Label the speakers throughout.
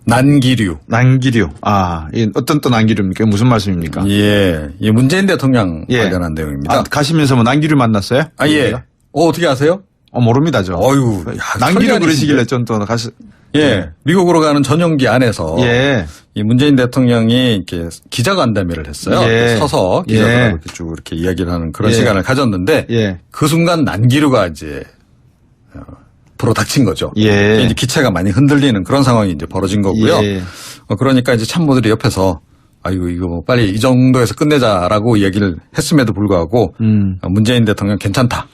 Speaker 1: 난기류.
Speaker 2: 난기류. 아, 어떤 또 난기류입니까? 무슨 말씀입니까?
Speaker 1: 예. 이 문재인 대통령 관련한 내용입니다.
Speaker 2: 아, 가시면서 뭐 난기류 만났어요?
Speaker 1: 아, 예. 어떻게 아세요?
Speaker 2: 모릅니다, 저.
Speaker 1: 어유,
Speaker 2: 난기류 그러시길래 좀 또
Speaker 1: 예. 미국으로 가는 전용기 안에서.
Speaker 2: 예.
Speaker 1: 이 문재인 대통령이 이렇게 기자간담회를 했어요.
Speaker 2: 예.
Speaker 1: 서서 기자들하고 이렇게 쭉 이렇게 이야기를 하는 그런 시간을 가졌는데. 그 순간 난기류가 이제 불어 닥친 거죠. 이제 기체가 많이 흔들리는 그런 상황이 이제 벌어진 거고요. 그러니까 이제 참모들이 옆에서 아이고 이거 뭐 빨리 이 정도에서 끝내자라고 얘기를 했음에도 불구하고 문재인 대통령 괜찮다.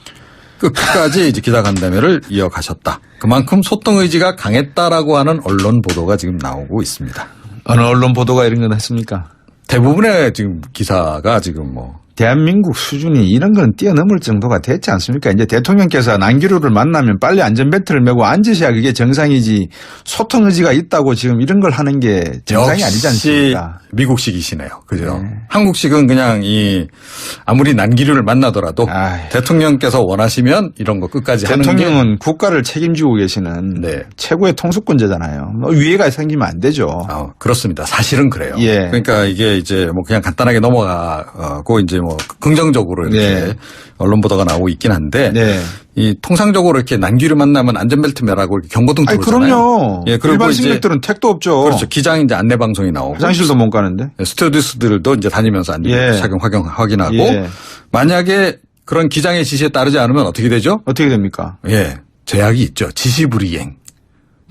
Speaker 1: 끝까지 이제 기자간담회를 이어가셨다. 그만큼 소통 의지가 강했다라고 하는 언론 보도가 지금 나오고 있습니다.
Speaker 2: 어느 언론 보도가 이런 건 했습니까?
Speaker 1: 대부분의 지금 기사가 지금 뭐
Speaker 2: 대한민국 수준이 이런 건 뛰어넘을 정도가 됐지 않습니까? 이제 대통령께서 난기류를 만나면 빨리 안전벨트를 메고 앉으셔야 그게 정상이지 소통 의지가 있다고 지금 이런 걸 하는 게 정상이 아니지 않습니까?
Speaker 1: 미국식이시네요. 그죠? 한국식은 그냥 아무리 난기류를 만나더라도 대통령께서 원하시면 이런 거 끝까지 하는 게.
Speaker 2: 대통령은 국가를 책임지고 계시는 최고의 통수권자잖아요. 위해가 생기면 안 되죠.
Speaker 1: 그렇습니다. 사실은 그래요. 그러니까 이게 이제 뭐 그냥 간단하게 넘어가고 이제 뭐 긍정적으로 이렇게 언론 보도가 나오고 있긴 한데 이 통상적으로 이렇게 난기류 만나면 안전벨트 매라고 이렇게 경고등 들어오잖아요.
Speaker 2: 그럼요. 그리고 일반 승객들은 택도 없죠.
Speaker 1: 그렇죠. 기장 이제 안내 방송이 나오고
Speaker 2: 화장실도 못 가는데
Speaker 1: 스튜어디스들도 이제 다니면서 안전벨트 착용 확인하고 만약에 그런 기장의 지시에 따르지 않으면 어떻게 되죠?
Speaker 2: 어떻게 됩니까?
Speaker 1: 제약이 있죠. 지시불이행.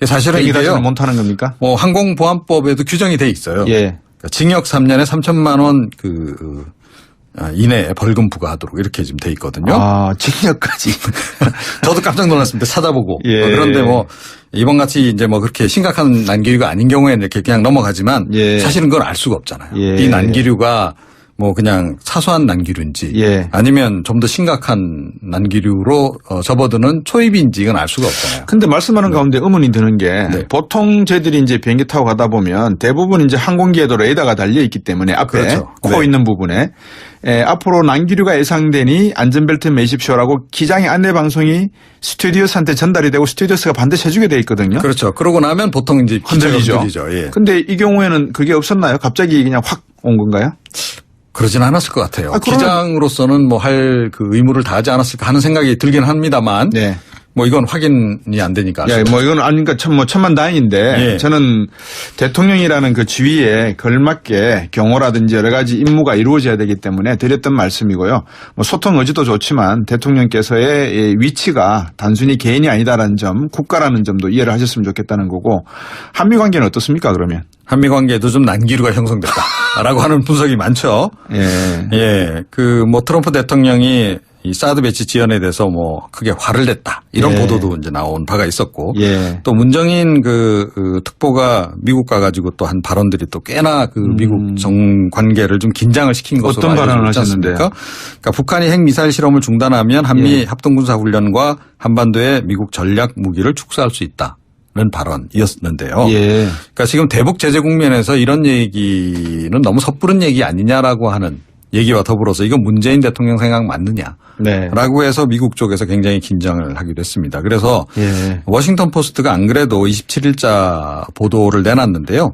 Speaker 1: 사실은 이게요.
Speaker 2: 못 타는 겁니까?
Speaker 1: 뭐 항공보안법에도 규정이 돼 있어요. 그러니까 징역 3년에 3천만 원 이내에 벌금 부과하도록 이렇게 지금 돼 있거든요.
Speaker 2: 징역까지.
Speaker 1: 저도 깜짝 놀랐습니다. 찾아보고. 그런데 뭐 이번 같이 이제 뭐 그렇게 심각한 난기류가 아닌 경우에는 이렇게 그냥 넘어가지만 사실은 그걸 알 수가 없잖아요. 이 난기류가 뭐 그냥 사소한 난기류인지 아니면 좀 더 심각한 난기류로 접어드는 초입인지 이건 알 수가 없잖아요.
Speaker 2: 근데 말씀하는 가운데 의문이 드는 게 보통 저희들이 이제 비행기 타고 가다 보면 대부분 이제 항공기에도 레이더가 달려 있기 때문에 앞에 코 있는 부분에 앞으로 난기류가 예상되니 안전벨트 매십시오라고 기장의 안내 방송이 스튜어디스한테 전달이 되고 스튜어디스가 반드시 해주게 돼 있거든요.
Speaker 1: 그렇죠. 그러고 나면 보통 이제
Speaker 2: 흔들리죠. 근데 이 경우에는 그게 없었나요? 갑자기 그냥 확 온 건가요?
Speaker 1: 그러진 않았을 것 같아요. 기장으로서는 뭐 할 그 의무를 다하지 않았을까 하는 생각이 들긴 합니다만. 뭐 이건 확인이 안 되니까.
Speaker 2: 뭐 이건 아니니까 천만 다행인데 저는 대통령이라는 그 지위에 걸맞게 경호라든지 여러 가지 임무가 이루어져야 되기 때문에 드렸던 말씀이고요. 뭐 소통 의지도 좋지만 대통령께서의 위치가 단순히 개인이 아니다라는 점, 국가라는 점도 이해를 하셨으면 좋겠다는 거고 한미 관계는 어떻습니까 그러면?
Speaker 1: 한미 관계도 좀 난기류가 형성됐다라고 하는 분석이 많죠. 그 뭐 트럼프 대통령이 이 사드 배치 지연에 대해서 뭐 크게 화를 냈다 이런 보도도 이제 나온 바가 있었고 또 문정인 그 특보가 미국 가가지고 또 한 발언들이 또 꽤나 그 미국 정 관계를 좀 긴장을 시킨 것으로
Speaker 2: 어떤 발언을 하셨는데요?
Speaker 1: 그러니까 북한이 핵 미사일 실험을 중단하면 한미 합동군사훈련과 한반도에 미국 전략 무기를 축소할 수 있다. 는 발언이었는데요. 그러니까 지금 대북 제재 국면에서 이런 얘기는 너무 섣부른 얘기 아니냐라고 하는 얘기와 더불어서 이건 문재인 대통령 생각 맞느냐라고 해서 미국 쪽에서 굉장히 긴장을 하기도 했습니다. 그래서 워싱턴 포스트가 안 그래도 27일자 보도를 내놨는데요.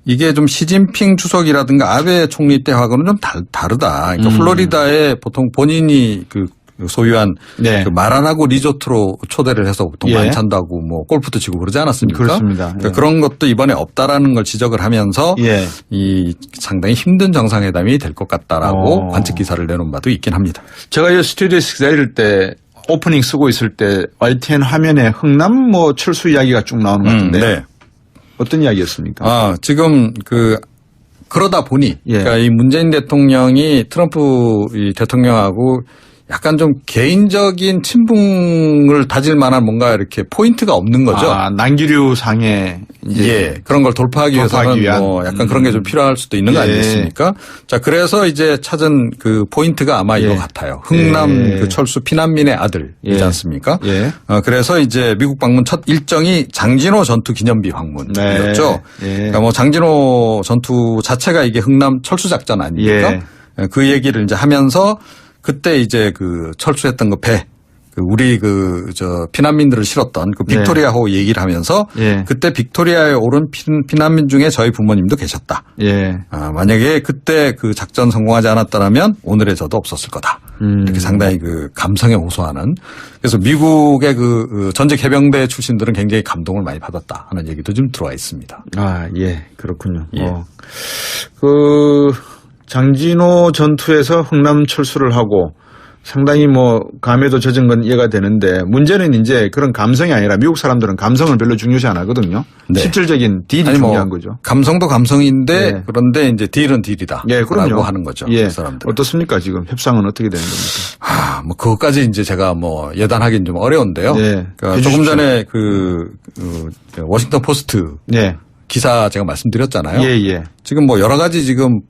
Speaker 1: 이게 좀 시진핑 주석이라든가 아베 총리 때하고는 좀 다르다. 그러니까 플로리다에 보통 본인이 그 소유한 그 마라나고 리조트로 초대를 해서 보통 만찬다고 뭐 골프도 치고 그러지 않았습니까?
Speaker 2: 그렇습니다.
Speaker 1: 그러니까 그런 것도 이번에 없다라는 걸 지적을 하면서 이 상당히 힘든 정상회담이 될 것 같다라고 관측 기사를 내놓은 바도 있긴 합니다.
Speaker 2: 제가 이 스튜디오에서 내릴 때 오프닝 쓰고 있을 때 YTN 화면에 흥남 뭐 철수 이야기가 쭉 나오는 것 같은데 어떤 이야기였습니까?
Speaker 1: 지금 그러다 보니 그러니까 이 문재인 대통령이 트럼프 이 대통령하고 약간 좀 개인적인 친분을 다질 만한 뭔가 이렇게 포인트가 없는 거죠.
Speaker 2: 난기류 상에
Speaker 1: 그런 걸 돌파하기 위해서는 뭐 약간 그런 게 좀 필요할 수도 있는 거 아니겠습니까? 자, 그래서 이제 찾은 그 포인트가 아마 이거 같아요. 흥남 그 철수 피난민의 아들이지 않습니까? 그래서 이제 미국 방문 첫 일정이 장진호 전투 기념비 방문이었죠. 그러니까 뭐 장진호 전투 자체가 이게 흥남 철수 작전 아닙니까? 그 얘기를 이제 하면서 그때 이제 그 철수했던 그 배, 우리 피난민들을 실었던 그 빅토리아호 얘기를 하면서 그때 빅토리아에 오른 피난민 중에 저희 부모님도 계셨다. 만약에 그때 그 작전 성공하지 않았더라면 오늘의 저도 없었을 거다. 이렇게 상당히 그 감성에 호소하는. 그래서 미국의 그 전직 해병대 출신들은 굉장히 감동을 많이 받았다 하는 얘기도 좀 들어와 있습니다.
Speaker 2: 아, 예, 그렇군요. 장진호 전투에서 흥남 철수를 하고 상당히 감에도 젖은 건 이해가 되는데 문제는 이제 그런 감성이 아니라 미국 사람들은 감성을 별로 중요시 안 하거든요. 실질적인 딜이 중요한 거죠.
Speaker 1: 감성도 감성인데 그런데 이제 딜은 딜이다. 라고 하는 거죠. 그 사람들.
Speaker 2: 어떻습니까? 지금 협상은 어떻게 되는 겁니까?
Speaker 1: 그것까지 이제 제가 예단하기는 좀 어려운데요. 그러니까 조금 전에 워싱턴 포스트 기사 제가 말씀드렸잖아요. 지금 여러 가지 지금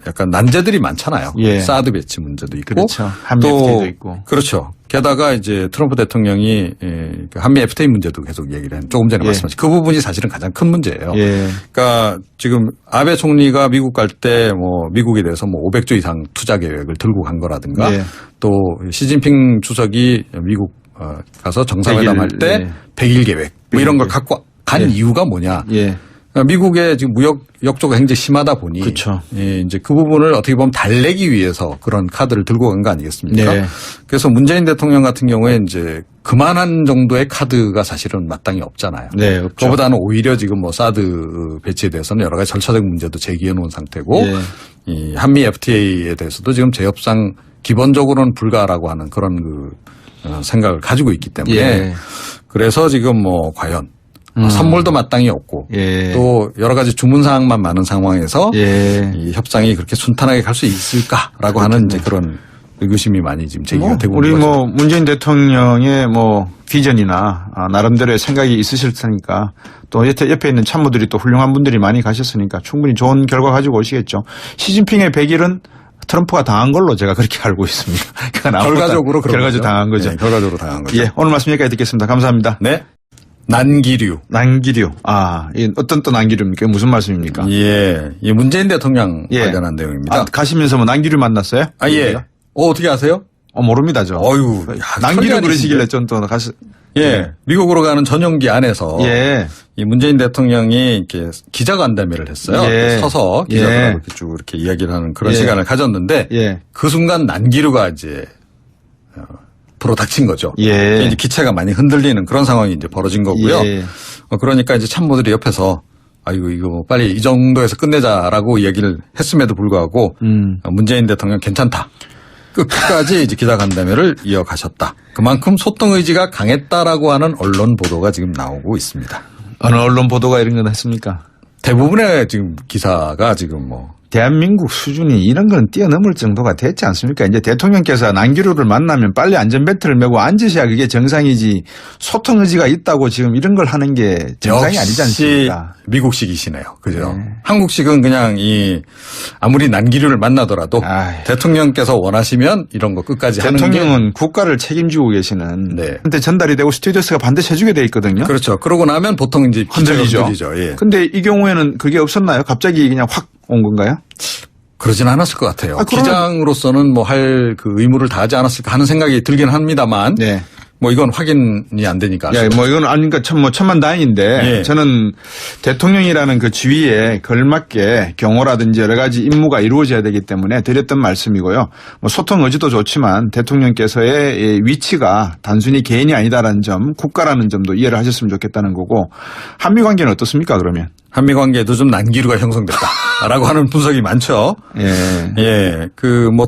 Speaker 1: 약간 난제들이 많잖아요. 사드 배치 문제도 있고.
Speaker 2: 그렇죠. 한미 FTA도 있고.
Speaker 1: 그렇죠. 게다가 이제 트럼프 대통령이 한미 FTA 문제도 계속 얘기를 조금 전에 말씀하신 그 부분이 사실은 가장 큰 문제예요. 그러니까 지금 아베 총리가 미국 갈 때 미국에 대해서 500조 이상 투자 계획을 들고 간 거라든가 또 시진핑 주석이 미국 가서 정상회담할 때 100일 계획 이런 걸 갖고 간 이유가 뭐냐. 미국의 지금 무역 역조가 굉장히 심하다 보니 이제 그 부분을 어떻게 보면 달래기 위해서 그런 카드를 들고 간 거 아니겠습니까? 그래서 문재인 대통령 같은 경우에 이제 그만한 정도의 카드가 사실은 마땅히 없잖아요. 그거보다는 오히려 지금 사드 배치에 대해서는 여러 가지 절차적 문제도 제기해 놓은 상태고 이 한미 FTA에 대해서도 지금 재협상 기본적으로는 불가라고 하는 그런 생각을 가지고 있기 때문에 그래서 지금 과연 선물도 마땅히 없고 또 여러 가지 주문 사항만 많은 상황에서 이 협상이 그렇게 순탄하게 갈 수 있을까라고 하는 이제 그런 의구심이 많이 지금 제기가 되고
Speaker 2: 우리
Speaker 1: 있는 거죠.
Speaker 2: 문재인 대통령의 비전이나 나름대로의 생각이 있으실 테니까 또 옆에 있는 참모들이 또 훌륭한 분들이 많이 가셨으니까 충분히 좋은 결과 가지고 오시겠죠. 시진핑의 100일은 트럼프가 당한 걸로 제가 그렇게 알고 있습니다.
Speaker 1: 결과적으로
Speaker 2: 당한 거죠.
Speaker 1: 결과적으로 당한 거죠.
Speaker 2: 오늘 말씀 여기까지 듣겠습니다. 감사합니다.
Speaker 1: 네. 난기류.
Speaker 2: 어떤 또 난기류입니까? 무슨 말씀입니까?
Speaker 1: 이 문재인 대통령 관련한 내용입니다.
Speaker 2: 가시면서 난기류 만났어요?
Speaker 1: 어떻게 아세요?
Speaker 2: 모릅니다, 저. 난기류 그러시길래 좀 또
Speaker 1: 미국으로 가는 전용기 안에서 이 문재인 대통령이 이렇게 기자간담회를 했어요. 서서 기자들하고 이렇게 쭉 이렇게 이야기를 하는 그런 시간을 가졌는데 그 순간 난기류가 이제 불어 닥친 거죠. 이제 기체가 많이 흔들리는 그런 상황이 이제 벌어진 거고요. 그러니까 이제 참모들이 옆에서 이거 빨리 이 정도에서 끝내자라고 이야기를 했음에도 불구하고 문재인 대통령 괜찮다. 끝까지 이제 기자간담회를 이어가셨다. 그만큼 소통 의지가 강했다라고 하는 언론 보도가 지금 나오고 있습니다.
Speaker 2: 어느 언론 보도가 이런 건 했습니까?
Speaker 1: 대부분의 지금 기사가 지금
Speaker 2: 대한민국 수준이 이런 건 뛰어넘을 정도가 됐지 않습니까? 이제 대통령께서 난기류를 만나면 빨리 안전벨트를 메고 앉으셔야 그게 정상이지 소통 의지가 있다고 지금 이런 걸 하는 게 정상이 아니지 않습니까?
Speaker 1: 미국식이시네요. 그죠? 한국식은 그냥 아무리 난기류를 만나더라도 대통령께서 원하시면 이런 거 끝까지 하는 게.
Speaker 2: 대통령은 국가를 책임지고 계시는 한테 전달이 되고 스튜디오스가 반드시 해주게 돼 있거든요.
Speaker 1: 그렇죠. 그러고 나면 보통 이제
Speaker 2: 흔들리죠. 근데 이 경우에는 그게 없었나요? 갑자기 그냥 확 온 건가요?
Speaker 1: 그러진 않았을 것 같아요. 기장으로서는 할 그 의무를 다하지 않았을까 하는 생각이 들긴 합니다만. 이건 확인이 안 되니까.
Speaker 2: 이건 아니니까 천만다행인데 저는 대통령이라는 그 지위에 걸맞게 경호라든지 여러 가지 임무가 이루어져야 되기 때문에 드렸던 말씀이고요. 소통 의지도 좋지만 대통령께서의 위치가 단순히 개인이 아니다라는 점, 국가라는 점도 이해를 하셨으면 좋겠다는 거고 한미 관계는 어떻습니까, 그러면?
Speaker 1: 한미 관계도 좀 난기류가 형성됐다라고 하는 분석이 많죠.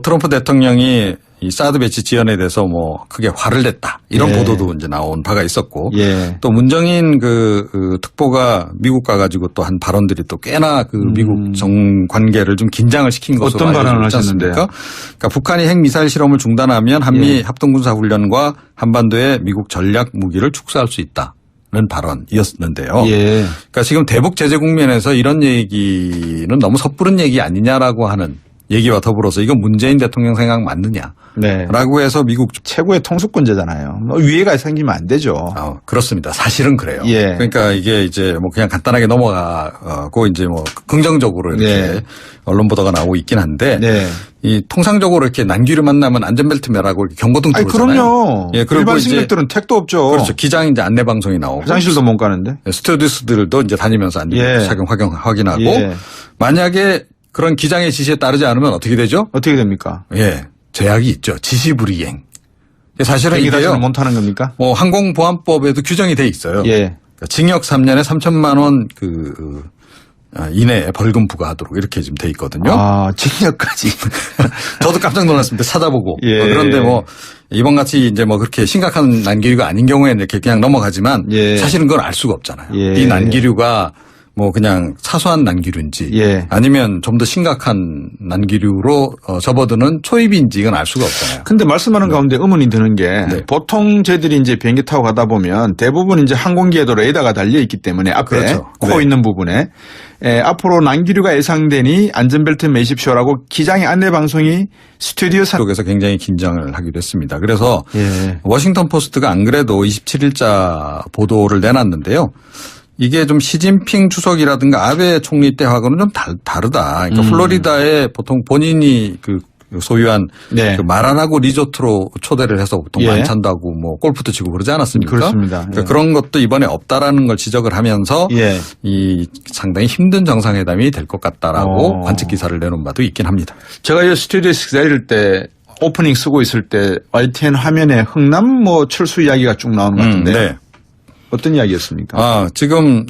Speaker 1: 트럼프 대통령이 이 사드 배치 지연에 대해서 크게 화를 냈다. 이런 보도도 이제 나온 바가 있었고. 또 문정인 특보가 미국 가가지고 또 한 발언들이 또 꽤나 미국 정 관계를 좀 긴장을 시킨 것으로
Speaker 2: 어떤 발언을 하셨습니까?
Speaker 1: 그러니까 북한이 핵미사일 실험을 중단하면 한미 합동군사훈련과 한반도에 미국 전략 무기를 축소할 수 있다. 는 발언이었는데요. 그러니까 지금 대북 제재 국면에서 이런 얘기는 너무 섣부른 얘기 아니냐라고 하는 얘기와 더불어서 이건 문재인 대통령 생각 맞느냐.
Speaker 2: 네.
Speaker 1: 라고 해서 미국
Speaker 2: 최고의 통수권자잖아요. 뭐 위해가 생기면 안 되죠.
Speaker 1: 그렇습니다. 사실은 그래요.
Speaker 2: 예.
Speaker 1: 그러니까 이게 이제 뭐 그냥 간단하게 넘어가고 이제 뭐 긍정적으로 이렇게
Speaker 2: 예.
Speaker 1: 언론 보도가 나오고 있긴 한데
Speaker 2: 네.
Speaker 1: 이 통상적으로 이렇게 난기류 만나면 안전벨트 매라고 이렇게 경고등 들어오잖아요.
Speaker 2: 그럼요.
Speaker 1: 예, 그리고
Speaker 2: 일반
Speaker 1: 이제
Speaker 2: 승객들은 택도 없죠.
Speaker 1: 그렇죠. 기장 이제 안내 방송이 나오고
Speaker 2: 화장실도 못 가는데.
Speaker 1: 스튜어디스들도 이제 다니면서 안전벨트
Speaker 2: 예.
Speaker 1: 착용 확인하고
Speaker 2: 예.
Speaker 1: 만약에 그런 기장의 지시에 따르지 않으면 어떻게 되죠?
Speaker 2: 어떻게 됩니까?
Speaker 1: 예, 제약이 있죠. 지시불이행. 사실은
Speaker 2: 비행기
Speaker 1: 이게요.
Speaker 2: 자체는 못 타는 겁니까?
Speaker 1: 뭐 항공보안법에도 규정이 돼 있어요.
Speaker 2: 예.
Speaker 1: 그러니까 징역 3년에 3천만 원 이내에 벌금 부과하도록 이렇게 지금 돼 있거든요.
Speaker 2: 징역까지.
Speaker 1: 저도 깜짝 놀랐습니다. 찾아보고.
Speaker 2: 예.
Speaker 1: 그런데 뭐 이번 같이 이제 뭐 그렇게 심각한 난기류가 아닌 경우에는 이렇게 그냥 넘어가지만
Speaker 2: 예.
Speaker 1: 사실은 그걸 알 수가 없잖아요.
Speaker 2: 예.
Speaker 1: 이 난기류가 뭐 그냥 사소한 난기류인지
Speaker 2: 예.
Speaker 1: 아니면 좀 더 심각한 난기류로 접어드는 초입인지 이건 알 수가 없잖아요.
Speaker 2: 근데 말씀하는 가운데 의문이 드는 게
Speaker 1: 네.
Speaker 2: 보통 저희들이 이제 비행기 타고 가다 보면 대부분 이제 항공기에도 레이더가 달려 있기 때문에 앞에
Speaker 1: 그렇죠.
Speaker 2: 코
Speaker 1: 네.
Speaker 2: 있는 부분에 앞으로 난기류가 예상되니 안전벨트 매십시오라고 기장의 안내 방송이 스튜디오
Speaker 1: 쪽에서 굉장히 긴장을 하기도 했습니다. 그래서
Speaker 2: 예.
Speaker 1: 워싱턴 포스트가 안 그래도 27일자 보도를 내놨는데요. 이게 좀 시진핑 주석이라든가 아베 총리 때하고는 좀 다르다. 그러니까 플로리다에 보통 본인이 그 소유한
Speaker 2: 네.
Speaker 1: 그 마라나고 리조트로 초대를 해서 보통
Speaker 2: 예.
Speaker 1: 만찬도 하고 뭐 골프도 치고 그러지 않았습니까?
Speaker 2: 그렇습니다.
Speaker 1: 그러니까
Speaker 2: 예.
Speaker 1: 그런 것도 이번에 없다라는 걸 지적을 하면서
Speaker 2: 예.
Speaker 1: 이 상당히 힘든 정상회담이 될 것 같다라고 관측 기사를 내놓은 바도 있긴 합니다.
Speaker 2: 제가 이 스튜디오에서 기다릴 때 오프닝 쓰고 있을 때 YTN 화면에 흥남 뭐 철수 이야기가 쭉 나오는 것 같은데
Speaker 1: 네.
Speaker 2: 어떤 이야기였습니까?
Speaker 1: 지금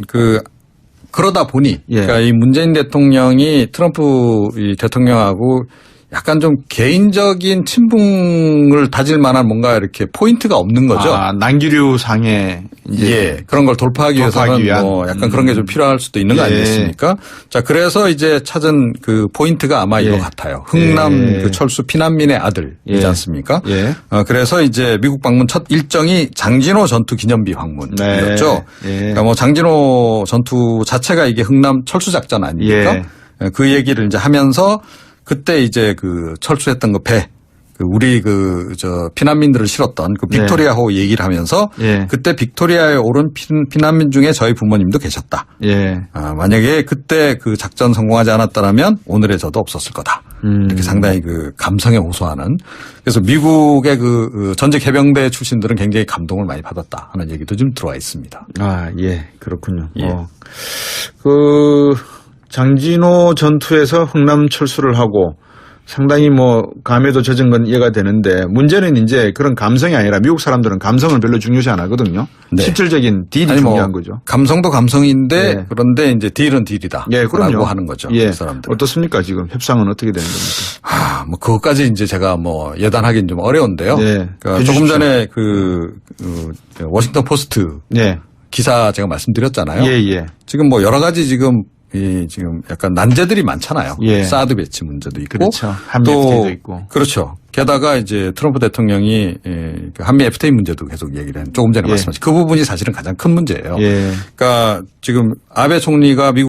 Speaker 1: 그러다 보니
Speaker 2: 예.
Speaker 1: 그러니까 이 문재인 대통령이 트럼프 이 대통령하고 약간 좀 개인적인 친분을 다질 만한 뭔가 이렇게 포인트가 없는 거죠.
Speaker 2: 난기류 상에 이제
Speaker 1: 예. 그런 걸 돌파하기 위해서는 뭐 약간 그런 게 좀 필요할 수도 있는 거
Speaker 2: 예.
Speaker 1: 아니겠습니까? 자, 그래서 이제 찾은 그 포인트가 아마
Speaker 2: 예.
Speaker 1: 이거 같아요. 흥남
Speaker 2: 예.
Speaker 1: 그 철수 피난민의 아들이지
Speaker 2: 예.
Speaker 1: 않습니까?
Speaker 2: 예.
Speaker 1: 그래서 이제 미국 방문 첫 일정이 장진호 전투 기념비 방문이었죠.
Speaker 2: 네. 예.
Speaker 1: 그러니까 뭐 장진호 전투 자체가 이게 흥남 철수 작전 아닙니까?
Speaker 2: 예.
Speaker 1: 그 얘기를 이제 하면서 그때 이제 그 철수했던 그 배, 우리 피난민들을 실었던 그 빅토리아호 얘기를 하면서
Speaker 2: 예.
Speaker 1: 그때 빅토리아에 오른 피난민 중에 저희 부모님도 계셨다.
Speaker 2: 예.
Speaker 1: 만약에 그때 그 작전 성공하지 않았다면 오늘의 저도 없었을 거다. 이렇게 상당히 그 감성에 호소하는. 그래서 미국의 그 전직 해병대 출신들은 굉장히 감동을 많이 받았다 하는 얘기도 좀 들어와 있습니다.
Speaker 2: 예. 그렇군요.
Speaker 1: 예.
Speaker 2: 장진호 전투에서 흥남 철수를 하고 상당히 뭐 감에도 젖은 건 이해가 되는데 문제는 이제 그런 감성이 아니라 미국 사람들은 감성을 별로 중요시 안 하거든요.
Speaker 1: 네.
Speaker 2: 실질적인 딜이 중요한 거죠.
Speaker 1: 감성도 감성인데
Speaker 2: 예.
Speaker 1: 그런데 이제 딜은 딜이다.
Speaker 2: 예, 그럼요.
Speaker 1: 라고 하는 거죠.
Speaker 2: 예.
Speaker 1: 그 사람들.
Speaker 2: 어떻습니까? 지금 협상은 어떻게 되는 겁니까?
Speaker 1: 뭐 그것까지 이제 제가 뭐 예단하기는 좀 어려운데요.
Speaker 2: 예.
Speaker 1: 그러니까 조금 전에 워싱턴 포스트
Speaker 2: 예.
Speaker 1: 기사 제가 말씀드렸잖아요.
Speaker 2: 예.
Speaker 1: 지금 뭐 여러 가지 지금 약간 난제들이 많잖아요.
Speaker 2: 예.
Speaker 1: 사드 배치 문제도 있고.
Speaker 2: 그렇죠. 한미 FTA도 있고.
Speaker 1: 그렇죠. 게다가 이제 트럼프 대통령이 그 한미 FTA 문제도 계속 얘기를 조금 전에 말씀하신 그 부분이 사실은 가장 큰 문제예요.
Speaker 2: 예.
Speaker 1: 그러니까 지금 아베 총리가 미국